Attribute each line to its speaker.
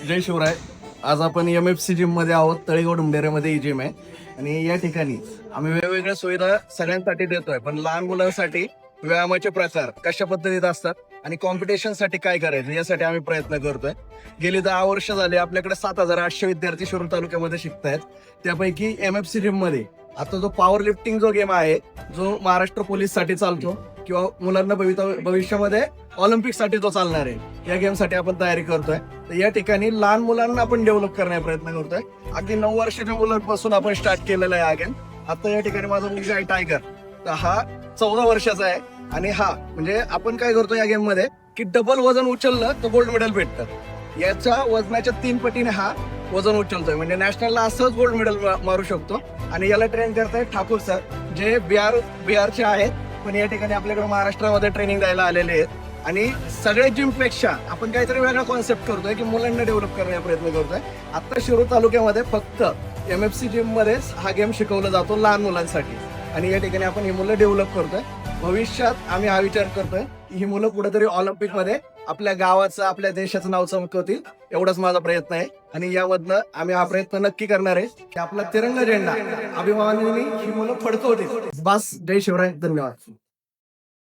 Speaker 1: जय शिवराय. आज आपण MFC gym मध्ये आहोत. तळेगाव डुंबेऱ्यामध्ये ही जिम आहे आणि या ठिकाणी आम्ही वेगवेगळ्या सुविधा सगळ्यांसाठी देतोय, पण लहान मुलांसाठी व्यायामाचे प्रकार कशा पद्धतीत असतात आणि कॉम्पिटिशन साठी काय करायचं यासाठी आम्ही प्रयत्न करतोय. गेली 10 वर्ष झाली आपल्याकडे 7,800 विद्यार्थी शिरूर तालुक्यामध्ये शिकतायत. त्यापैकी MFC जिम मध्ये आता जो पॉवर लिफ्टिंग जो गेम आहे, जो महाराष्ट्र पोलीस साठी चालतो किंवा मुलांना भविष्यामध्ये ऑलिम्पिक साठी जो चालणार आहे, या गेम साठी आपण तयारी करतोय. तर या ठिकाणी लहान मुलांना आपण डेव्हलप करण्याचा प्रयत्न करतोय. अगदी 9 वर्षाच्या मुलांपासून आपण स्टार्ट केलेला आहे हा गेम. आता या ठिकाणी माझा मुलगा आहे टायगर, तर हा 14 वर्षाचा आहे आणि हा म्हणजे आपण काय करतो या गेम मध्ये की डबल वजन उचललं तर गोल्ड मेडल भेटतं. याच्या वजनाच्या 3 पटीने हा वजन उचलतोय, म्हणजे नॅशनलला असंच गोल्ड मेडल मारू शकतो. आणि याला ट्रेन करतायत ठाकूर सर, जे बिहारचे आहेत, पण या ठिकाणी आपल्याकडे महाराष्ट्रामध्ये ट्रेनिंग द्यायला आलेले आहेत. आणि सगळ्या जिम पेक्षा आपण काहीतरी वेगळा कॉन्सेप्ट करतोय की मुलांना डेव्हलप करण्याचा प्रयत्न करतोय. आता शिरूर तालुक्यामध्ये फक्त MFC जिम मध्येच हा गेम शिकवला जातो लहान मुलांसाठी, आणि या ठिकाणी आपण ही मुलं डेव्हलप करतोय. भविष्यात आम्ही हा विचार करतोय की ही मुलं कुठेतरी ऑलिम्पिक मध्ये आपल्या गावाचं, आपल्या देशाचं नाव चमकवतील, एवढाच माझा प्रयत्न आहे. आणि यामधनं आम्ही हा प्रयत्न नक्की करणार आहे की आपला तिरंगा झेंडा अभिमानाने ही मुलं फडकवतील. बस. जय शिवराय. धन्यवाद.